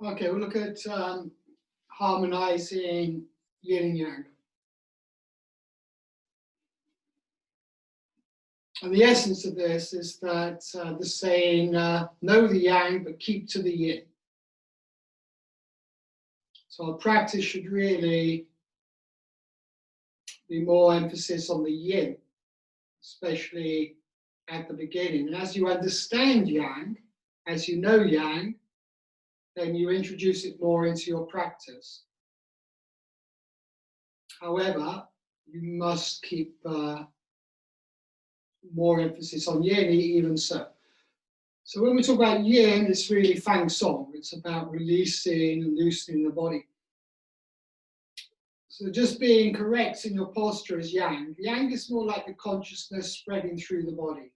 Okay, we'll look at harmonizing yin and yang. And the essence of this is that the saying, know the yang, but keep to the yin. So our practice should really be more emphasis on the yin, especially at the beginning. And as you understand yang, as you know yang, then you introduce it more into your practice. However, you must keep more emphasis on yin, even so. So when we talk about yin, it's really fang song. It's about releasing and loosening the body. So just being correct in your posture is yang. Yang is more like the consciousness spreading through the body.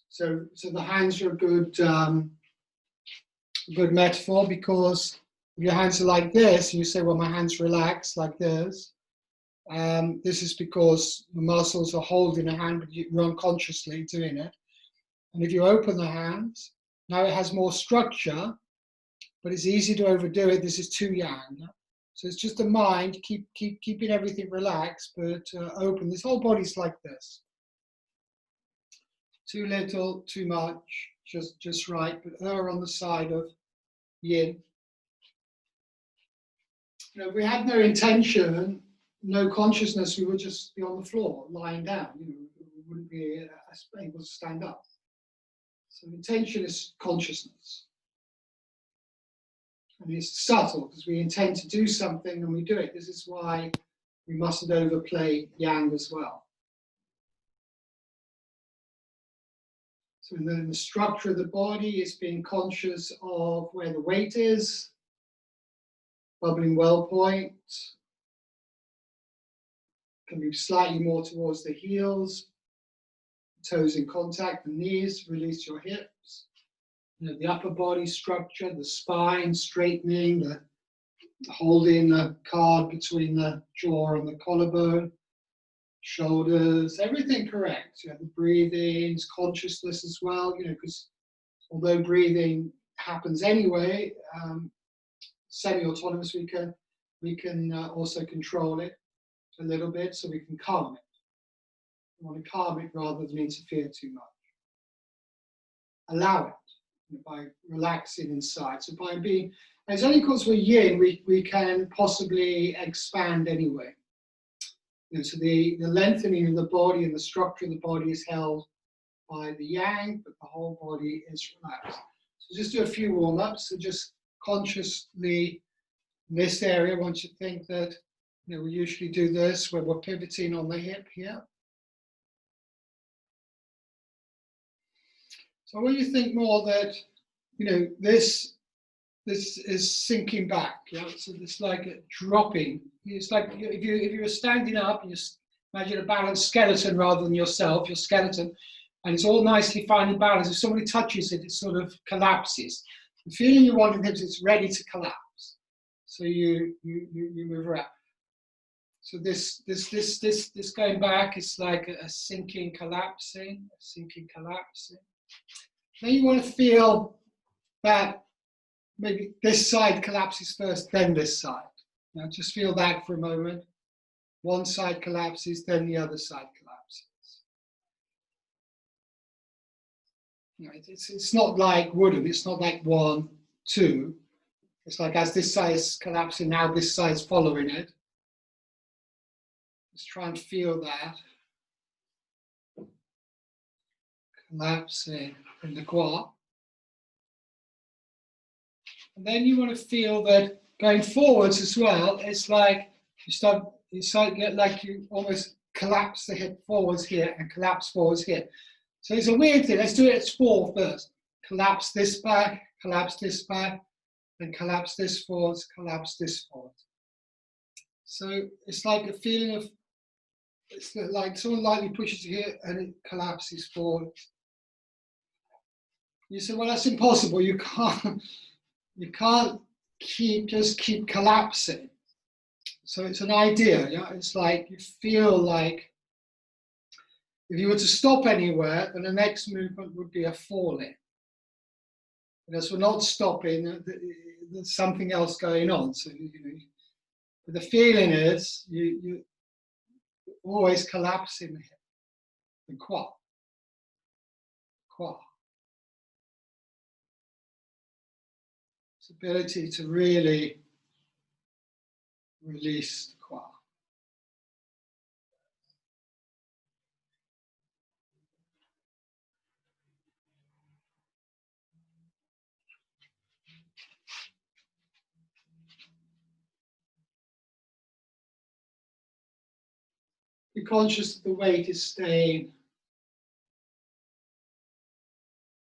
So the hands are a good metaphor, because if your hands are like this, and you say, well, my hands relax like this. This is because the muscles are holding a hand, but you're unconsciously doing it. And if you open the hands, now it has more structure, but it's easy to overdo it. This is too yang. So it's just the mind, keeping everything relaxed, but open. This whole body's like this. Too little, too much, just right, but err on the side of yin. You know, if we had no intention, no consciousness, we would just be on the floor, lying down. You know, we wouldn't be able to stand up. So intention is consciousness. And it's subtle, because we intend to do something and we do it. This is why we mustn't overplay yang as well. So in the structure of the body, it's being conscious of where the weight is, bubbling well point, can be slightly more towards the heels, toes in contact, the knees, release your hips. You know, the upper body structure, the spine straightening, the holding the card between the jaw and the collarbone, shoulders, everything correct. You know, the breathing, consciousness as well, you know, because although breathing happens anyway, semi-autonomous, we can also control it a little bit, so we can calm it. We want to calm it rather than interfere too much. Allow it, you know, by relaxing inside. So by being, it's only because we're yin, we can possibly expand anyway. You know, so the lengthening of the body and the structure of the body is held by the yang, but the whole body is relaxed. So just do a few warm-ups. So just consciously in this area, once you think that, you know, we usually do this where we're pivoting on the hip here. So when you think more that, you know, this is sinking back, yeah? So it's like a dropping. It's like if you were standing up and you imagine a balanced skeleton rather than yourself, your skeleton, and it's all nicely finely balanced. If somebody touches it, it sort of collapses. The feeling you want in hips, it's ready to collapse. So you move around. So this going back is like a sinking, collapsing, a sinking, collapsing. Then you want to feel that maybe this side collapses first, then this side. Now just feel that for a moment. One side collapses, then the other side collapses. You know, it's not like wooden, it's not like 1, 2. It's like as this side is collapsing, now this side is following it. Just try and feel that. Collapsing in the quad. And then you want to feel that going forwards as well, it's like you almost collapse the hip forwards here and collapse forwards here. So it's a weird thing. Let's do it as 4 first. Collapse this back, and collapse this forwards, collapse this forward. So it's like a feeling of, it's like someone lightly pushes you here and it collapses forward. You say, well, that's impossible. You can't keep collapsing. So it's an idea, yeah? It's like you feel like if you were to stop anywhere, then the next movement would be a falling. Because we're not stopping, there's something else going on. So, the feeling is you always collapse in the hip, the qua. This ability to really release the qua. Be conscious that the weight is staying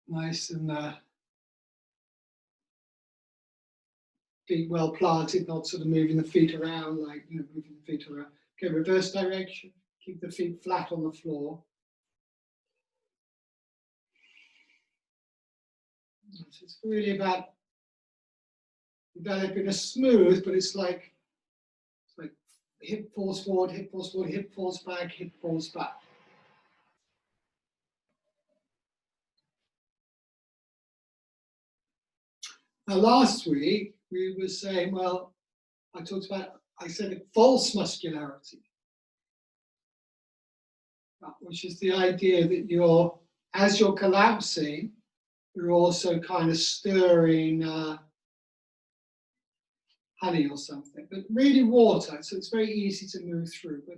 nice and feet well planted, not sort of moving the feet around, like moving the feet around. Okay, reverse direction. Keep the feet flat on the floor. So it's really about developing a smooth, but it's like hip falls forward, hip falls forward, hip falls back, hip falls back. Now, last week we were saying, well, I said false muscularity, which is the idea that as you're collapsing, you're also kind of stirring honey or something, but really water, so it's very easy to move through. But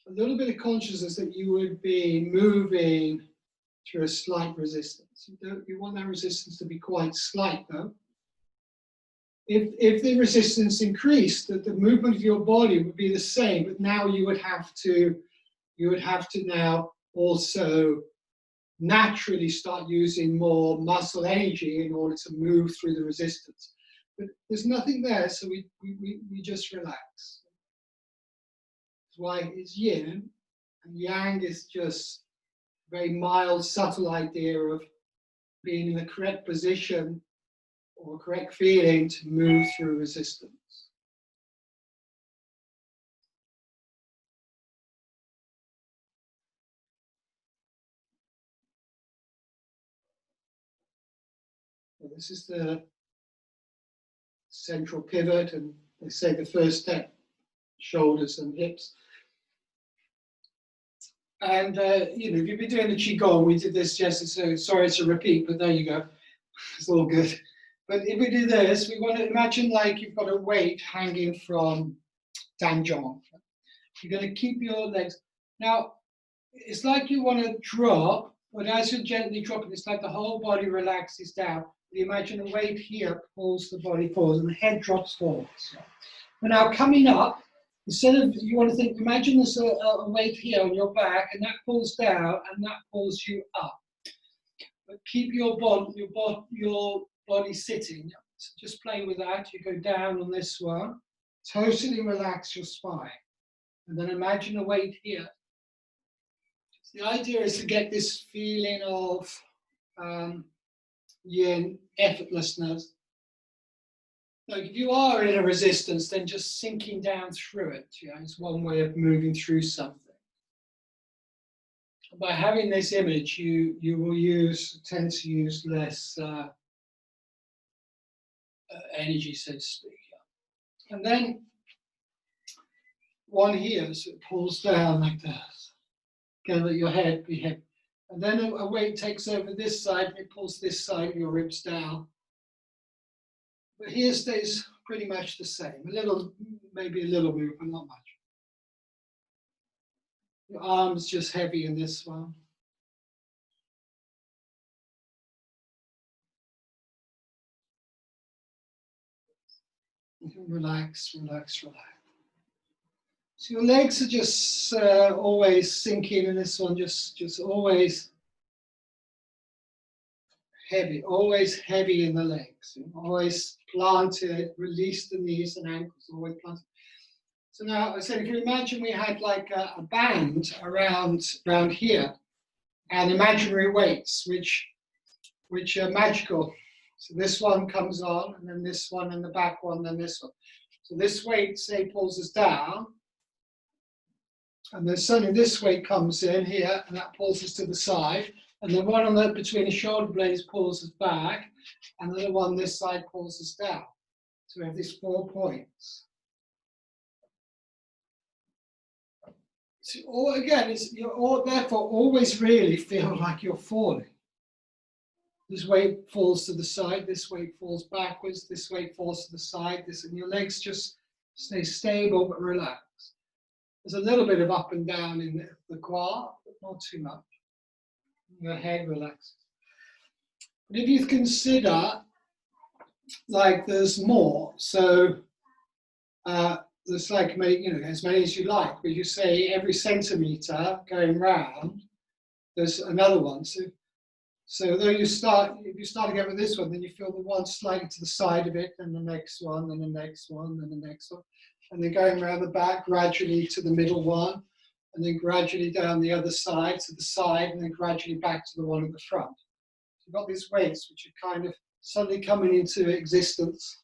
a little bit of consciousness that you would be moving through a slight resistance. You want that resistance to be quite slight, though. If the resistance increased, that the movement of your body would be the same, but now you would have to now also naturally start using more muscle energy in order to move through the resistance. But there's nothing there, so we just relax. That's why it's yin, and yang is just a very mild, subtle idea of being in the correct position or correct feeling to move through resistance. So this is the central pivot, and they say the first step, shoulders and hips. And if you've been doing the Qigong, we did this yesterday, so sorry it's a repeat, but there you go. It's all good. But if we do this, we want to imagine like you've got a weight hanging from Danjong. You're going to keep your legs. Now, it's like you want to drop, but as you're gently dropping, it's like the whole body relaxes down. You imagine the weight here pulls the body forward and the head drops forwards. But now coming up, instead of, you want to think, imagine there's a weight here on your back, and that pulls down and that pulls you up. But keep your body sitting. So just play with that. You go down on this one, totally relax your spine. And then imagine a weight here. So the idea is to get this feeling of yin, effortlessness. Like if you are in a resistance, then just sinking down through it. It's one way of moving through something. By having this image, you will tend to use less energy, so to speak. And then one here, so it pulls down like this. Again, let your head be heavy. And then a weight takes over this side, and it pulls this side of your ribs down. But here stays pretty much the same. Maybe a little movement, not much. Your arms just heavy in this one. Relax, relax, relax. So your legs are just always sinking in this one, just always heavy in the legs. Always planted, release the knees and ankles, always planted. So now I said, if you imagine we had like a band around here, and imaginary weights, which are magical. So this one comes on, and then this one, and the back one, then this one. So this weight, say, pulls us down, and then suddenly this weight comes in here, and that pulls us to the side. And the one on the between the shoulder blades pulls us back, and the one this side pulls us down. So we have these 4 points. So again, you're therefore always really feel like you're falling. This weight falls to the side, this weight falls backwards, this weight falls to the side, and your legs just stay stable but relaxed. There's a little bit of up and down in the quad, but not too much. Your head relaxes. But if you consider, like, there's more, so there's like, as many as you like, but you say every centimeter going round, there's another one. So though if you start again with this one, then you feel the one slightly to the side of it, and the next one, and the next one, and the next one. And then going around the back gradually to the middle one, and then gradually down the other side to the side, and then gradually back to the one at the front. You've got these weights which are kind of suddenly coming into existence,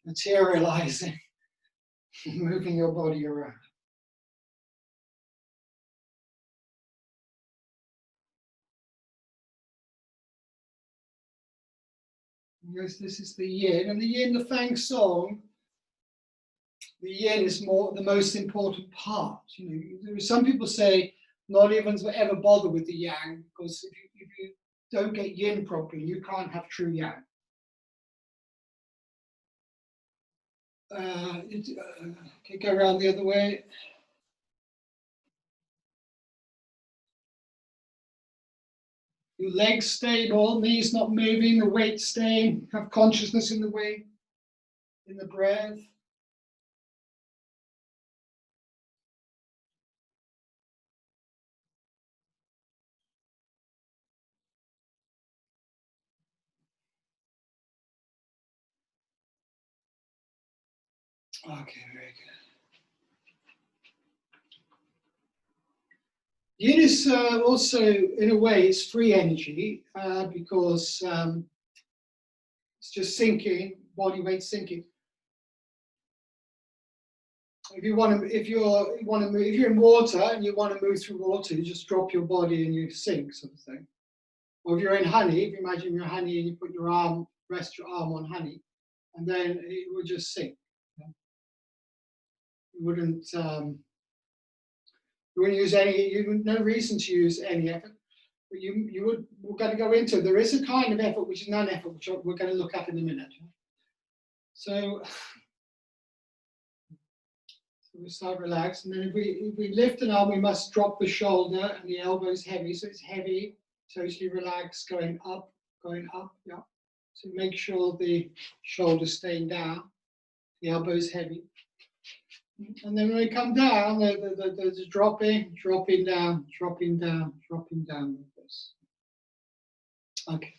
materializing, moving your body around. Yes, this is the yin, and the yin, the Fang song. The yin is the most important part. Some people say not even to ever bother with the yang, because if you don't get yin properly, you can't have true yang. Okay, go around the other way. Your legs stable, knees not moving, the weight staying, have consciousness in the weight, in the breath. Okay, very good. Yin is also, in a way, it's free energy because it's just sinking, body weight sinking. If you're in water and you want to move through water, you just drop your body and you sink, sort of thing. Or if you're in honey, if you imagine you're honey and you put your arm, rest your arm on honey, and then it would just sink. You wouldn't use no reason to use any effort, but we're going to go into, there is a kind of effort which is non-effort, which we're going to look at in a minute. So we start relaxed, and then if we lift an arm, we must drop the shoulder, and the elbow is heavy, so it's heavy, totally relaxed, going up, yeah. So make sure the shoulder's staying down, the elbow is heavy. And then when we come down, there's dropping down like this. Okay.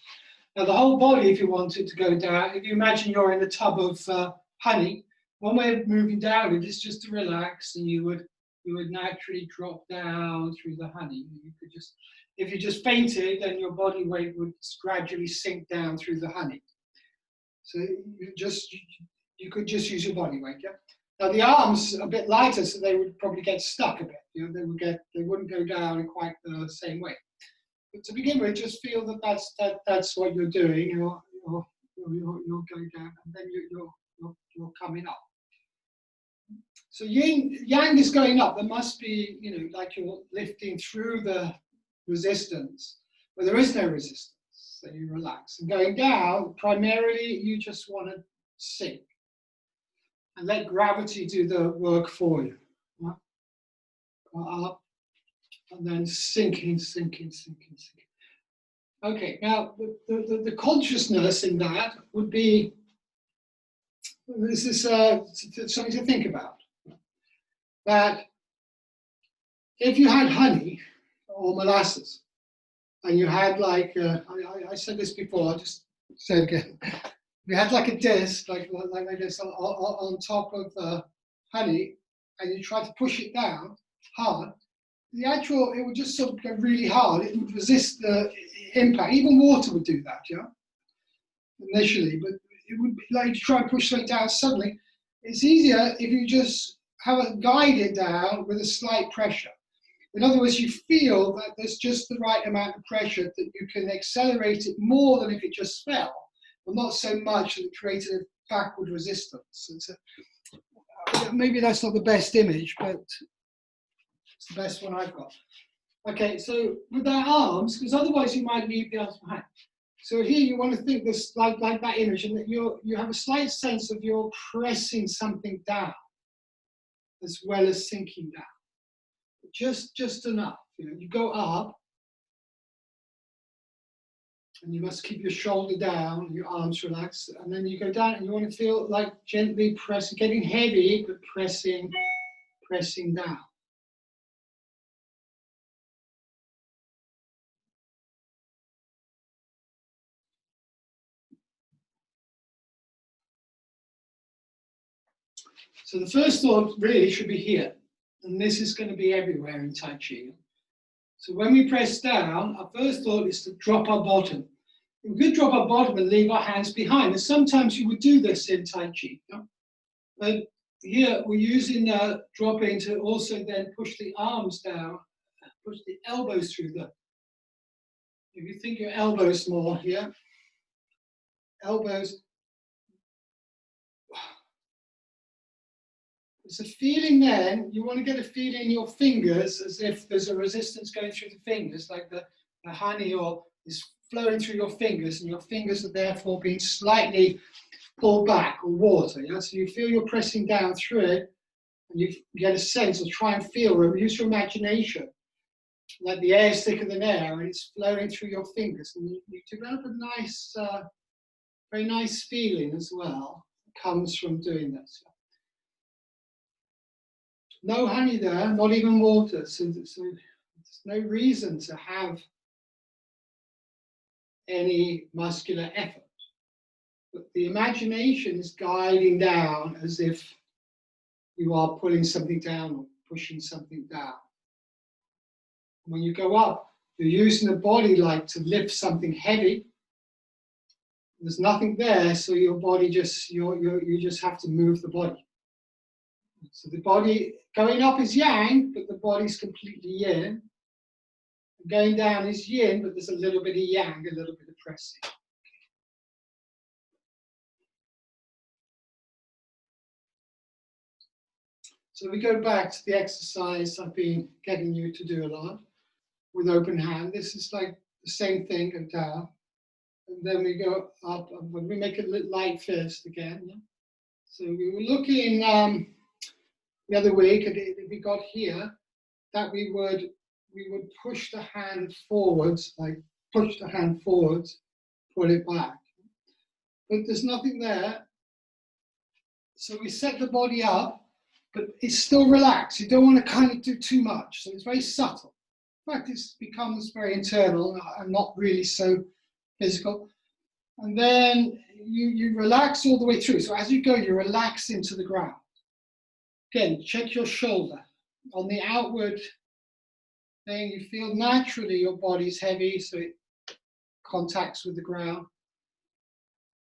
Now the whole body, if you want it to go down, if you imagine you're in a tub of honey, one way of moving down it is just to relax, and you would naturally drop down through the honey. You could just, if you just fainted, then your body weight would gradually sink down through the honey. So you could just use your body weight, yeah. Now the arms are a bit lighter, so they would probably get stuck a bit. They wouldn't go down in quite the same way. But to begin with, just feel that's what you're doing. You're going down, and then you're coming up. So yang is going up. There must be, like you're lifting through the resistance, but there is no resistance. So you relax. And going down, primarily, you just want to sink and let gravity do the work for you. Up and then sinking. Okay, now the consciousness in that would be, this is something to think about. That if you had honey or molasses, and you had like, I said this before, I'll just say it again. You had like a disc, like this on top of the honey, and you try to push it down hard, it would just sort of go really hard. It would resist the impact. Even water would do that, yeah, initially, but it would be like to try and push something down suddenly. It's easier if you just guide it down with a slight pressure. In other words, you feel that there's just the right amount of pressure that you can accelerate it more than if it just fell, but not so much that it created a backward resistance. Maybe that's not the best image, but it's the best one I've got. Okay, so with our arms, because otherwise you might leave the arms behind. So here you want to think this like that image, and that you have a slight sense of you're pressing something down as well as sinking down. Just enough. You know, you go up, and you must keep your shoulder down, your arms relaxed, and then you go down, and you want to feel like gently pressing, getting heavy, but pressing down. So the first thought really should be here, and this is going to be everywhere in Tai Chi. So when we press down, our first thought is to drop our bottom. We could drop our bottom and leave our hands behind. And sometimes you would do this in Tai Chi. Yeah? But here we're using dropping to also then push the arms down, push the elbows through them. If you think your elbows more here, elbows. It's a feeling then, you want to get a feeling in your fingers as if there's a resistance going through the fingers, like the honey or is flowing through your fingers, and your fingers are therefore being slightly pulled back, or water. Yeah? So you feel you're pressing down through it, and you get a sense of try and feel, or use your imagination, like the air is thicker than air, and it's flowing through your fingers. And you develop a nice, very nice feeling as well, that comes from doing this. No honey there, not even water, so there's no reason to have any muscular effort. But the imagination is guiding down as if you are pulling something down or pushing something down. When you go up, you're using the body like to lift something heavy. There's nothing there, so your body just, you just have to move the body. So the body going up is yang, but the body's completely yin. Going down is yin, but there's a little bit of yang, a little bit of pressing. So we go back to the exercise I've been getting you to do a lot with open hand. This is like the same thing, go down. And then we go up, and we make a light fist again. Yeah? So we were looking the other week, and we got here, that we would push the hand forwards, like push the hand forwards, pull it back. But there's nothing there. So we set the body up, but it's still relaxed. You don't want to kind of do too much. So it's very subtle. In fact, it becomes very internal and not really so physical. And then you relax all the way through. So as you go, you relax into the ground. Again, check your shoulder. On the outward thing, you feel naturally your body's heavy, so it contacts with the ground.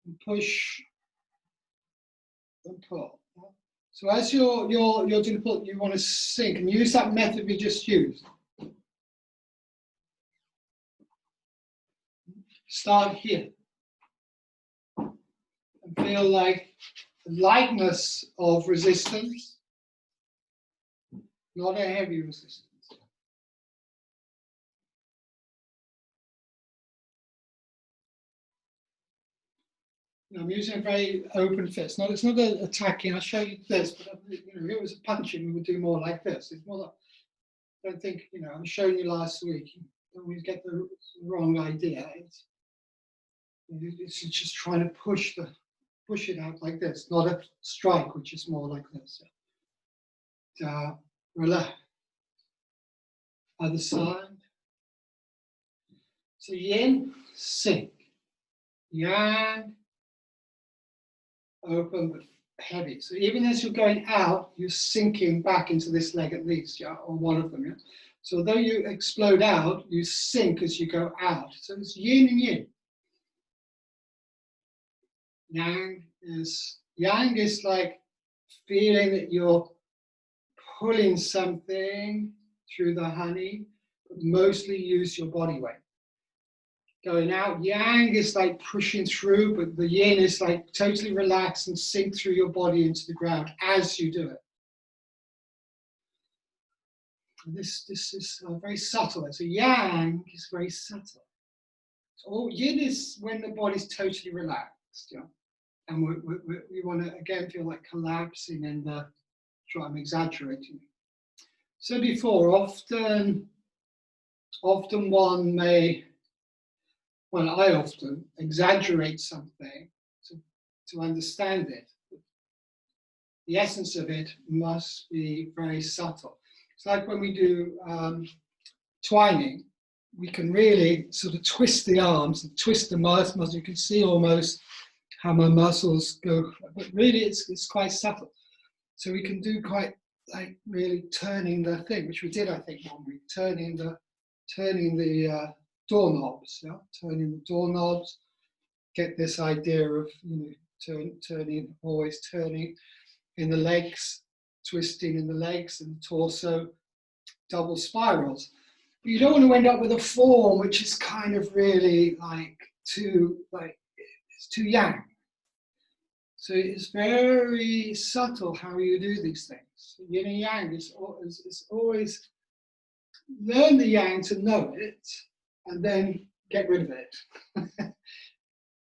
And push and pull. So as you're doing the pull, you want to sink and use that method we just used. Start here. And feel like the lightness of resistance, not a heavy resistance. I'm using a very open fist. It's not attacking. I'll show you this, but if it was punching, we would do more like this. It's more like, don't think, I'm showing you last week. You don't always get the wrong idea. It's just trying to push it out like this, not a strike, which is more like this. Relax. Other side. So yin, sink. Yang, open but heavy. So even as you're going out, you're sinking back into this leg at least, yeah, or one of them. Yeah? So although you explode out, you sink as you go out. So it's yin and yin. Yang is like feeling that you're pulling something through the honey, but mostly use your body weight. Going out, yang is like pushing through, but the yin is like totally relax and sink through your body into the ground as you do it. And this is very subtle. So yang is very subtle. So yin is when the body's totally relaxed, yeah. And we want to again feel like collapsing and I'm exaggerating. So before, often one may, well, I often exaggerate something to understand it. The essence of it must be very subtle. It's like when we do twining, we can really sort of twist the arms and twist the muscles. You can see almost how my muscles go, but really it's quite subtle. So we can do quite like really turning the thing, which we did, I think, one week, turning the doorknobs, yeah, turning the doorknobs. Get this idea of turning, always turning in the legs, twisting in the legs and the torso, double spirals. But you don't want to end up with a form which is kind of really it's too yang. So it's very subtle how you do these things. Yin and yang is always learn the yang to know it and then get rid of it.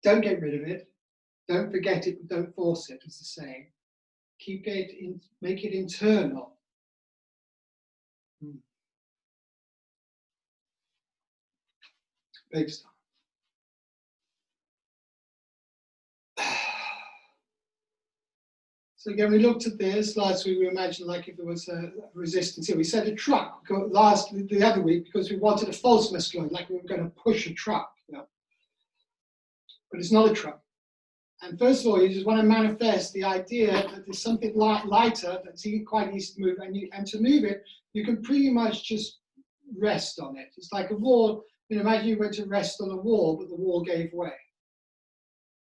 Don't get rid of it. Don't forget it, but don't force it, as the saying. Keep it in, make it internal. Big stuff. So again, we looked at this last week. We imagined like if there was a resistance here. We said a truck the other week because we wanted a false musculoid, like we were going to push a truck. Yeah. But it's not a truck. And first of all, you just want to manifest the idea that there's something lighter that's quite easy to move, and to move it, you can pretty much just rest on it. It's like a wall. Imagine you went to rest on a wall, but the wall gave way.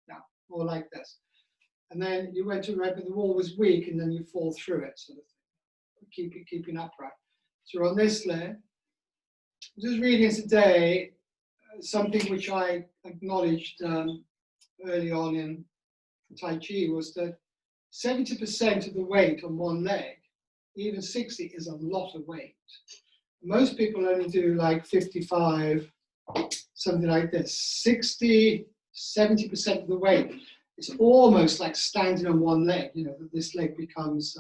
Yeah, or like this. And then you went to rest, but the wall was weak, and then you fall through it, sort of thing. Keeping upright. So we're on this layer. Just reading today something which I acknowledged early on in Taiji was that 70% of the weight on one leg, even 60, is a lot of weight. Most people only do like 55, something like this. 60, 70% of the weight. It's almost like standing on one leg, that this leg becomes,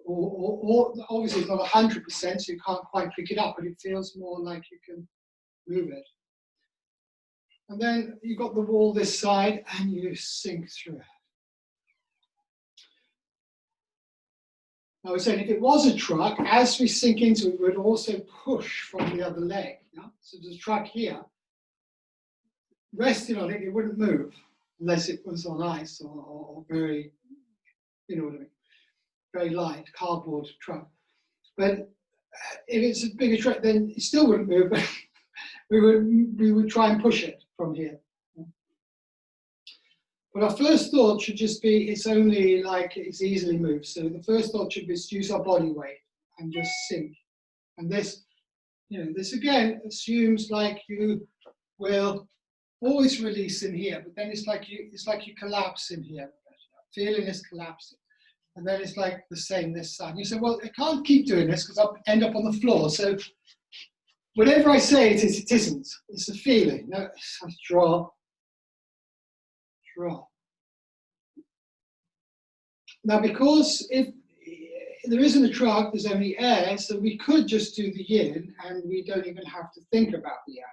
or obviously it's not 100%, so you can't quite pick it up, but it feels more like you can move it. And then you've got the wall this side, and you sink through it. I was saying, if it was a truck, as we sink into it, we would also push from the other leg. Yeah? So there's a truck here. Resting on it, it wouldn't move unless it was on ice or very, what I mean, very light cardboard truck. But if it's a bigger truck, then it still wouldn't move. we would try and push it from here. But our first thought should just be, it's only like it's easily moved. So the first thought should be to use our body weight and just sink. And this, this again assumes like you will always release in here, but then it's like you collapse in here. Feeling is collapsing. And then it's like the same this side. You say, well, I can't keep doing this because I'll end up on the floor. So whatever I say it is, it isn't. It's a feeling. No, I draw. Now, because if there isn't a truck, there's only air, so we could just do the yin and we don't even have to think about the yang.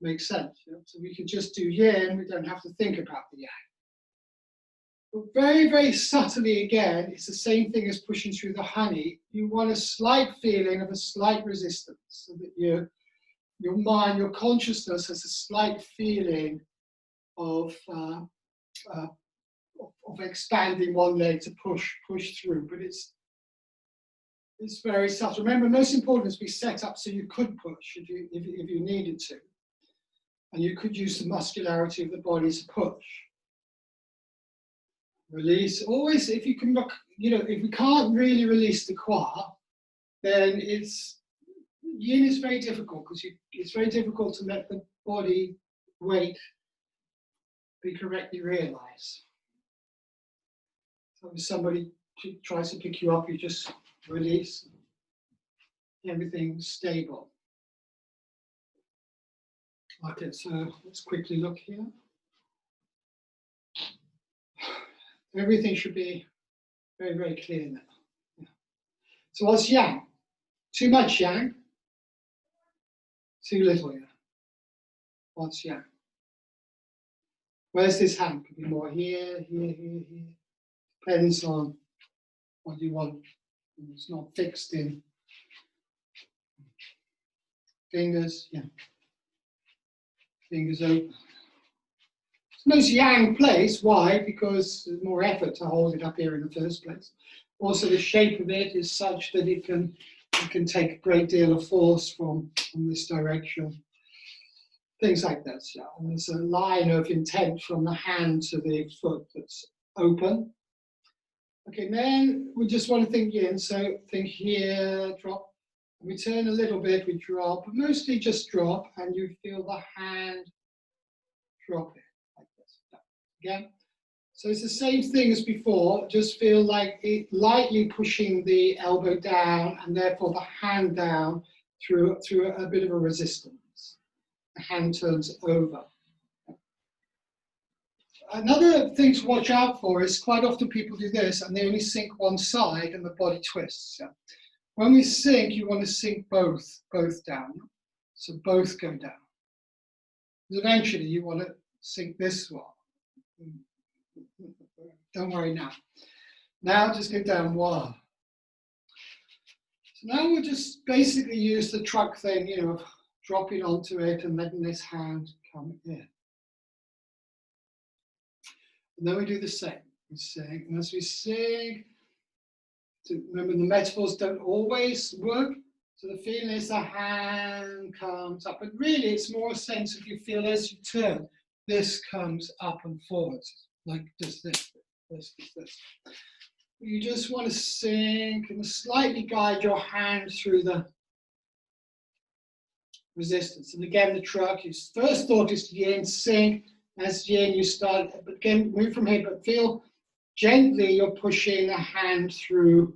Makes sense. So we can just do yin, we don't have to think about the yang. But very, very subtly again, it's the same thing as pushing through the honey. You want a slight feeling of a slight resistance, so that your mind, your consciousness has a slight feeling of expanding one leg to push through, but it's very subtle. Remember, most important is be set up so you could push if you needed to, and you could use the muscularity of the body to push. Release always if you can look. If we can't really release the qua, then yin is very difficult because it's very difficult to let the body weight be correctly realized. So if somebody tries to pick you up, you just release. Everything's stable. Okay, so let's quickly look here. Everything should be very, very clear now. Yeah. So what's yang? Too much yang? Too little yang? What's yang? Where's this hand? Could be more here, here, here, here. Depends on what you want. It's not fixed in fingers, yeah. Fingers open. It's the most yang place. Why? Because there's more effort to hold it up here in the first place. Also, the shape of it is such that it can take a great deal of force from this direction. Things like that. So, and there's a line of intent from the hand to the foot that's open. Okay, then we just want to think yin. So think here, drop. We turn a little bit, we drop, but mostly just drop, and you feel the hand drop it like this. Again. So it's the same thing as before, just feel like it lightly pushing the elbow down and therefore the hand down through a bit of a resistance. The hand turns over. Another thing to watch out for is quite often people do this and they only sink one side and the body twists. Yeah. When we sink, you want to sink both down. So both go down. Because eventually you want to sink this one. Don't worry now. Now just go down one. So now we'll just basically use the truck thing, of dropping onto it and letting this hand come in. And then we do the same. We sing, and as we sing, remember the metaphors don't always work. So the feeling is the hand comes up, but really it's more a sense of you feel as you turn, this comes up and forwards, like just this. You just want to sink and slightly guide your hand through the resistance. And again, the truck, your first thought is yin, sink. As yin, you start, but again, move from here, but feel gently you're pushing a hand through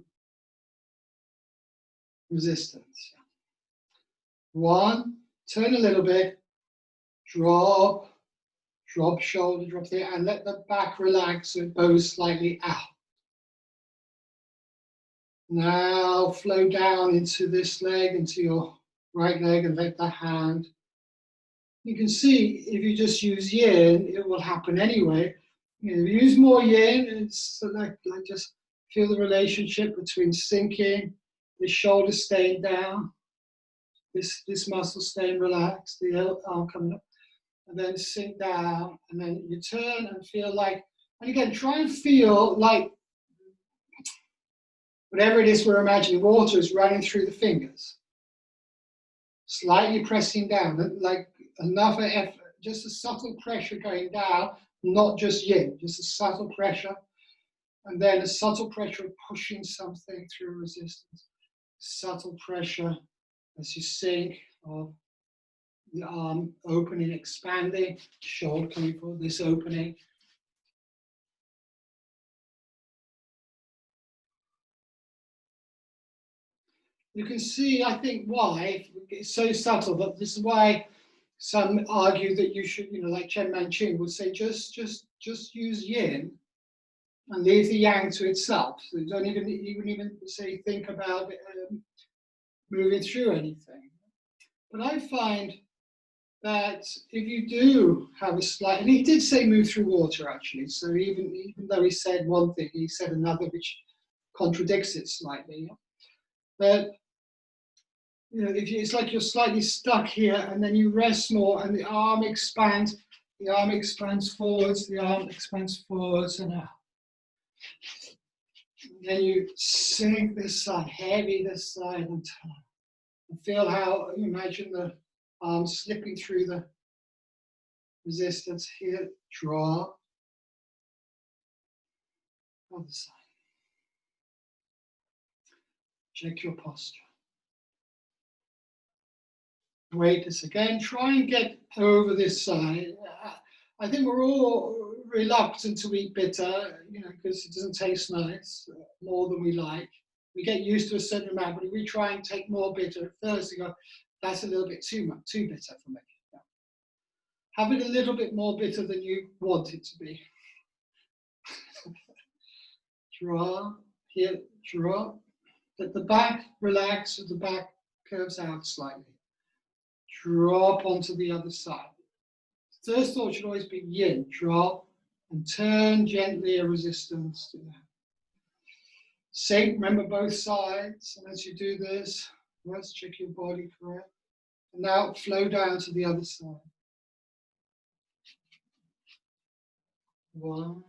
resistance. One, turn a little bit, drop shoulder, drop there, and let the back relax so it bows slightly out. Now flow down into this leg, into your right leg, and let the hand. You can see if you just use yin, it will happen anyway. If you use more yin, it's like just feel the relationship between sinking, the shoulder staying down, this muscle staying relaxed, the arm coming up. And then sink down, and then you turn and feel like, and again, try and feel like whatever it is we're imagining, water is running through the fingers. Slightly pressing down, like enough effort, just a subtle pressure going down, not just yin, just a subtle pressure. And then a subtle pressure of pushing something through resistance. Subtle pressure as you sink, of the arm opening, expanding, shoulder coming forward, this opening. You can see, I think, why it's so subtle, but this is why some argue that you should, like Chen Manching would say, just use yin and leave the yang to itself. So you don't even say think about moving through anything. But I find that if you do have a slight, and he did say move through water actually, so even though he said one thing, he said another which contradicts it slightly. But it's like you're slightly stuck here, and then you rest more, and the arm expands forwards, the arm expands forwards and out. And then you sink this side, heavy this side, and feel how you imagine the arm slipping through the resistance here, draw, other side. Check your posture. Weight this again. Try and get over this side. I think we're all reluctant to eat bitter, because it doesn't taste nice, more than we like. We get used to a certain amount, but if we try and take more bitter at first, we go, that's a little bit too much, too bitter for me. Yeah. Have it a little bit more bitter than you want it to be. Draw, here, draw. Let the back relax, so the back curves out slightly. Drop onto the other side. First thought should always be yin, drop, and turn gently a resistance to that. Sink, remember both sides, and as you do this, let's check your body correct. And now flow down to the other side. 1,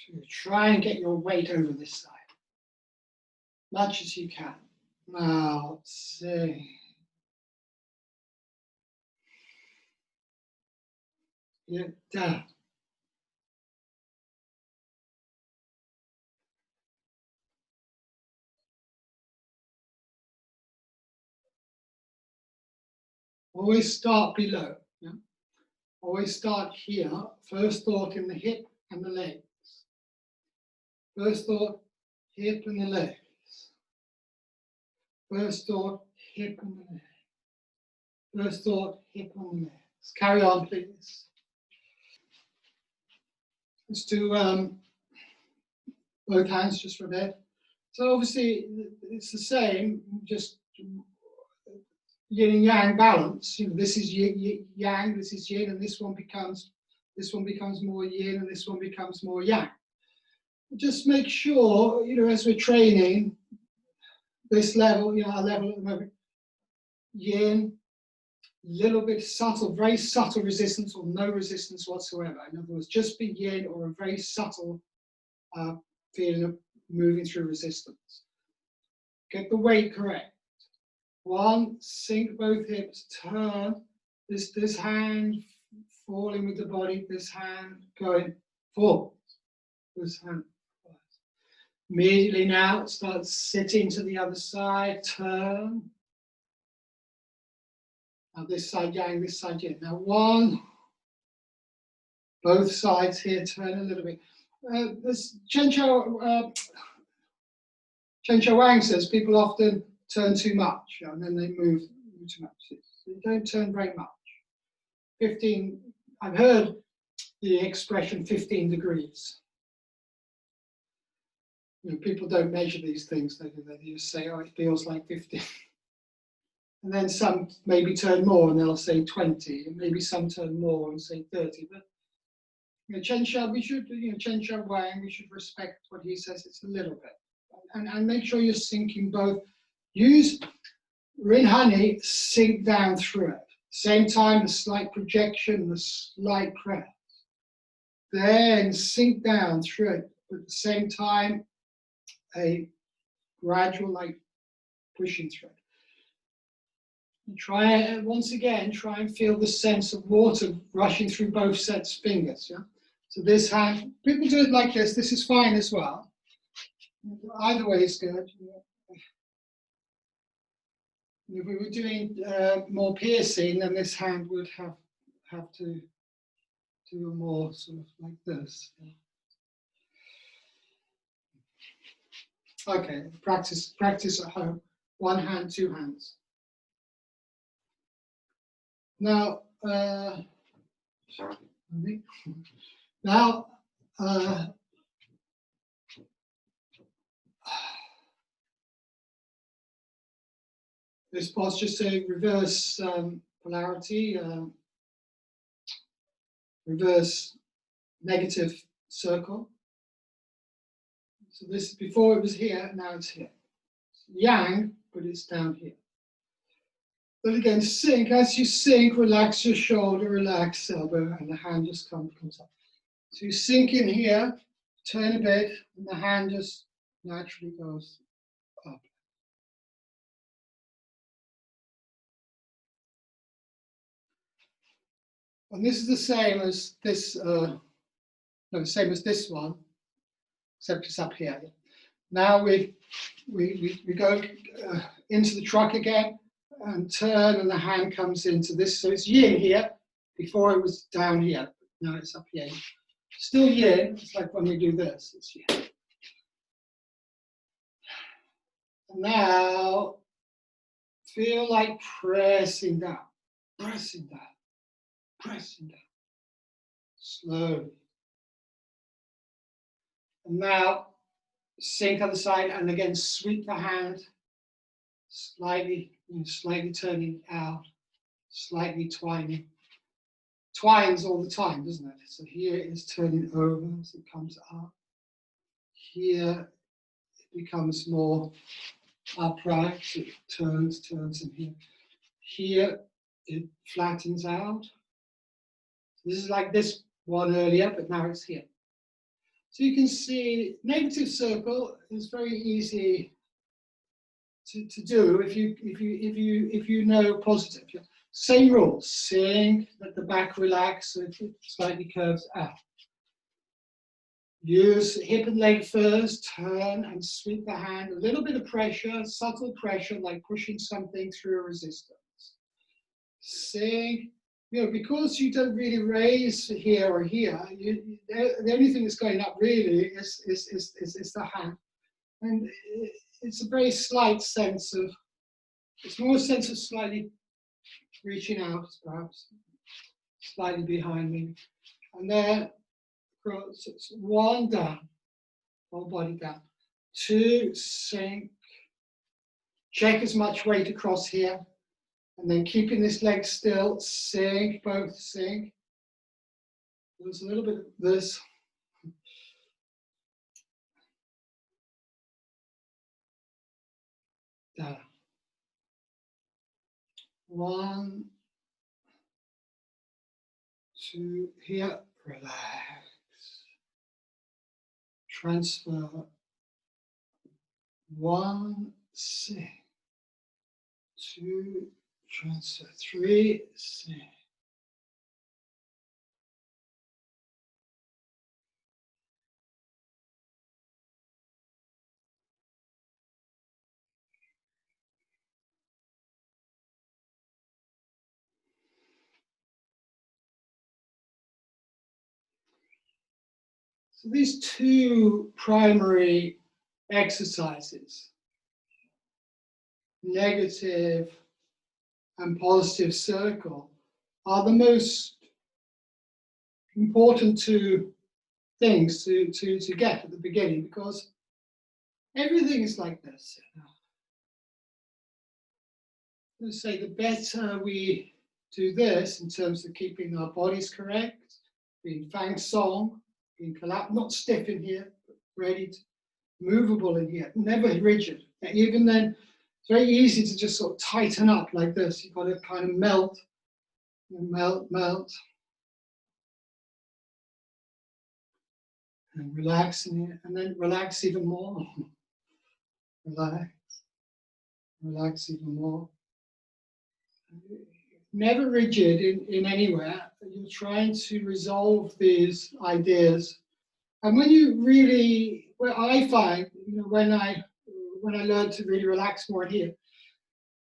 2. Try and get your weight over this side, much as you can. Now, sink. Yeah, down. Always start below. Yeah? Always start here. First thought in the hip and the legs. First thought, hip and the legs. First thought, hip and the legs. First thought, hip and the legs. Carry on, please. Let's do both hands just for a bit. So obviously it's the same, just yin and yang balance. This is yang, this is yin, and this one becomes more yin, and this one becomes more yang. Just make sure, as we're training this level, our level at the moment, yin, little bit subtle, very subtle resistance or no resistance whatsoever. In other words, just be yin or a very subtle feeling of moving through resistance. Get the weight correct. 1, sink both hips, turn. This hand falling with the body, this hand going forward. This hand. Immediately now, start sitting to the other side, turn. Now this side yang, this side yin. Now 1, both sides here, turn a little bit. This Chen Wang says people often turn too much, and then they move too much. So you don't turn very much. 15, I've heard the expression 15 degrees. People don't measure these things, they just say, oh, it feels like 15. And then some maybe turn more and they'll say 20, and maybe some turn more and say 30. But Chen Wang, we should respect what he says. It's a little bit. And make sure you're sinking both. Use Rinhani, sink down through it. Same time, the slight projection, the slight crest. Then sink down through it. But at the same time, a gradual, pushing through it. And try, once again, try and feel the sense of water rushing through both sets of fingers. Yeah? So this hand, people do it like this. This is fine as well. Either way is good. If we were doing more piercing, then this hand would have to do more sort of like this. Okay, practice at home. 1 hand, 2 hands. Now, this was just a reverse polarity, reverse negative circle. So this, before it was here, now it's here. It's yang, but it's down here. But again, sink. As you sink, relax your shoulder, relax elbow, and the hand just comes up. So you sink in here, turn a bit, and the hand just naturally goes up. And this is the same as this, same as this one, except it's up here. Now we go into the truck again and turn, and the hand comes into this. So it's yin here. Before it was down here. Now it's up here. Still yin. It's like when we do this. It's yin. And now feel like pressing down, pressing down, pressing down. Slowly. And now sink other side, and again sweep the hand slightly, slightly turning out, slightly twining. Twines all the time, doesn't it? So here it's turning over as it comes up. Here it becomes more upright, so it turns, and here. Here it flattens out. This is like this one earlier, but now it's here. So you can see negative circle is very easy to do if you know positive. Same rules. Sink, let the back relax so it slightly curves out. Use hip and leg first, turn and sweep the hand. A little bit of pressure, subtle pressure, like pushing something through a resistance. Sink. Because you don't really raise here or here, the only thing that's going up really is the hand. And it's a very slight sense of, it's more a sense of slightly reaching out, perhaps, slightly behind me. And then, one down, whole body down. Two, sink. Check as much weight across here. And then keeping this leg still, sink, both sink. There's a little bit of this. Down. One, two, here, relax. Transfer. One, sink. Two, transfer. Three, sink. So these two primary exercises, negative and positive circle, are the most important two things to get at the beginning, because everything is like this. Let's say the better we do this in terms of keeping our bodies correct, being fang song, being collapsed, not stiff in here, but ready to, movable in here, never rigid. Even then, it's very easy to just sort of tighten up like this. You've got to kind of melt, melt. And relax in here, and then relax even more. Relax, relax even more. Never rigid in anywhere. You're trying to resolve these ideas. And when you really, well, I find, when I learned to really relax more in here,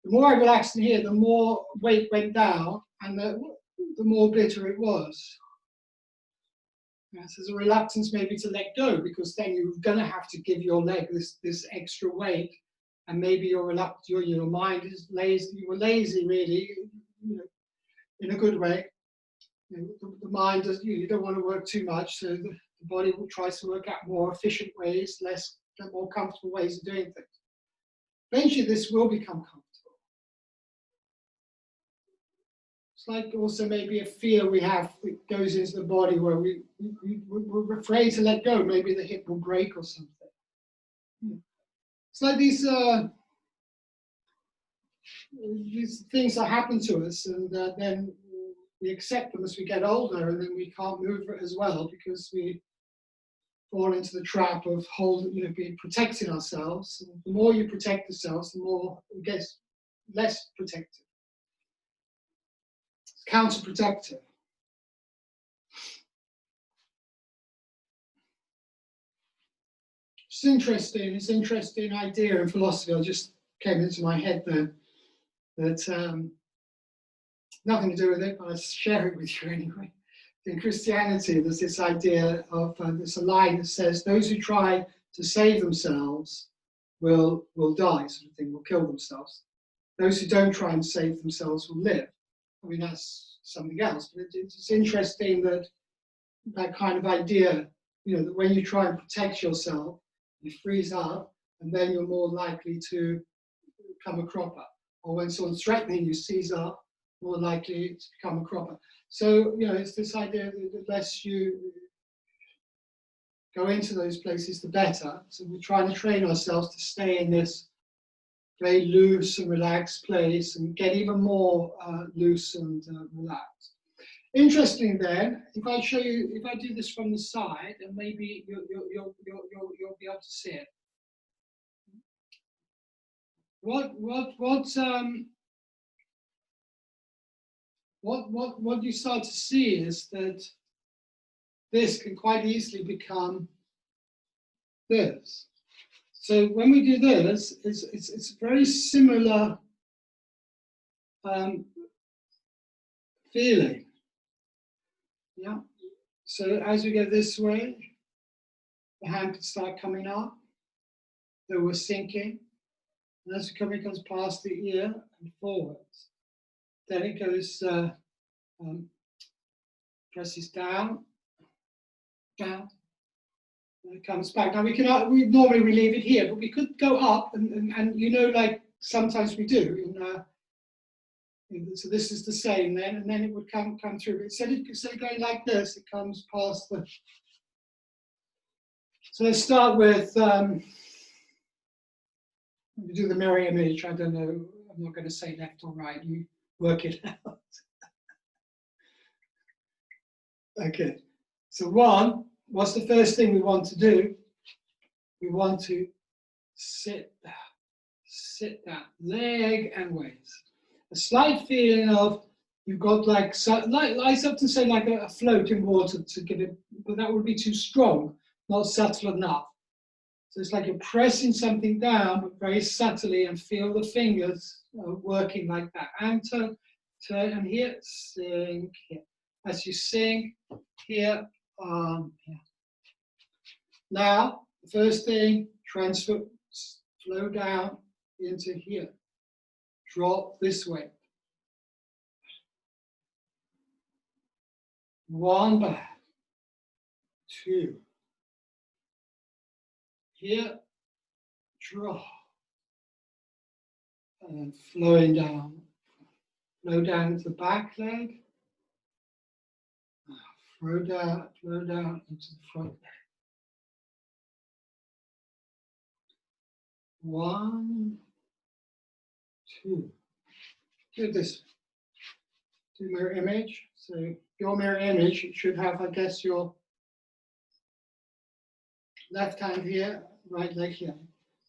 the more I relaxed in here, the more weight went down, and the more bitter it was. So there's a reluctance maybe to let go, because then you're going to have to give your leg this extra weight, and maybe you're reluctant. Your mind is lazy. You were lazy, really, in a good way. The mind does. You don't want to work too much, so the body will try to work out more efficient ways, more comfortable ways of doing things. Eventually, this will become comfortable. It's like also maybe a fear we have that goes into the body where we're afraid to let go. Maybe the hip will break or something. It's like these things that happen to us, and then we accept them as we get older, and then we can't move it as well because we fall into the trap of being protecting ourselves. And the more you protect yourselves, the more it gets less protective. It's counterproductive. It's an interesting idea in philosophy. I just came into my head there that nothing to do with it, but I'll share it with you anyway. In Christianity, there's this idea of there's a line that says, "Those who try to save themselves will die," sort of thing, will kill themselves. Those who don't try and save themselves will live. I mean, that's something else, but it's interesting that that kind of idea, that when you try and protect yourself, you freeze up, and then you're more likely to become a cropper. Or when someone's threatening you, seize up, more likely to become a cropper. So, it's this idea that the less you go into those places, the better. So we're trying to train ourselves to stay in this very loose and relaxed place and get even more loose and relaxed. Interesting then, if I show you, if I do this from the side, and maybe you'll be able to see it. What you start to see is that this can quite easily become this. So when we do this, it's very similar feeling. Yeah. So as we go this way, the hand can start coming up. Then we're sinking. And as it comes past the ear and forwards, then it goes, presses down, and it comes back. Now we normally leave it here, but we could go up, and like sometimes we do. So this is the same then, and then it would come through. But instead of going like this, it comes past the. So let's start with. We do the mirror image. I don't know. I'm not going to say left or right. You work it out. Okay. So what's the first thing we want to do? We want to sit down, leg and waist. A slight feeling of you've got like I often say like a float in water to give it, but that would be too strong, not subtle enough. So it's like you're pressing something down, but very subtly, and feel the fingers working like that. And turn, and here, sink here. As you sink here, here. Now, the first thing, transfer, flow down into here. Drop this way. One back, two. Here, drop. And then flowing down. Flow down into the back leg. Flow down into the front leg. One, two. Do this. Do mirror image. So your mirror image, it should have, I guess, your left hand here, right leg here.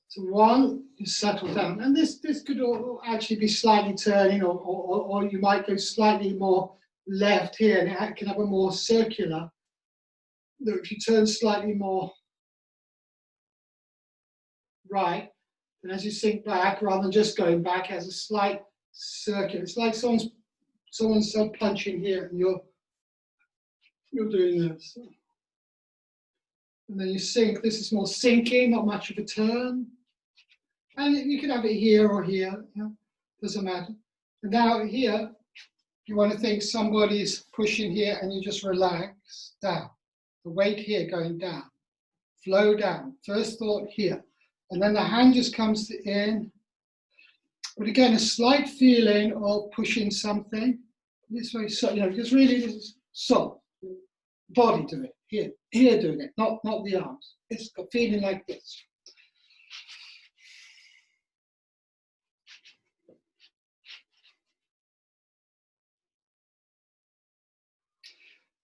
So one, you settle down. And this could actually be slightly turning, or you might go slightly more left here, and it can have a more circular. Look, if you turn slightly more right, and as you sink back, rather than just going back, it has a slight circular. It's like someone's punching here, and you're doing this. And then you sink. This is more sinking, not much of a turn. And you can have it here or here, doesn't matter. And now here, you want to think somebody's pushing here, and you just relax down. The weight here going down. Flow down. First thought here. And then the hand just comes in. But again, a slight feeling of pushing something. This way, so, just really this is soft. Body doing it. Here doing it, not the arms. It's a feeling like this.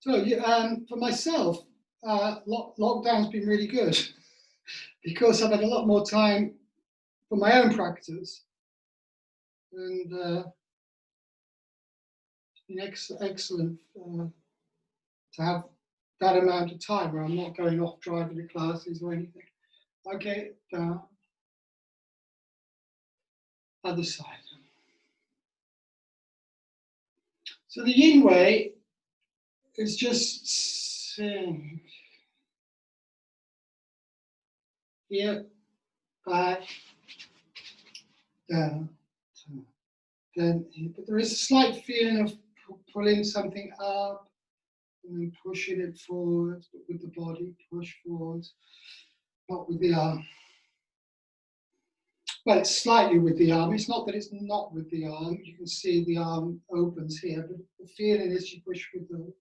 So for myself, lockdown's been really good because I've had a lot more time for my own practice, and it's been excellent to have that amount of time where I'm not going off driving to classes or anything. Okay, down. Other side. So the yin way is just sink here, back, down, then, but there is a slight feeling of pulling something up and then pushing it forward, but with the body, push forward, not with the arm. Well, it's slightly with the arm. It's not that it's not with the arm. You can see the arm opens here, but the feeling is you push with the body.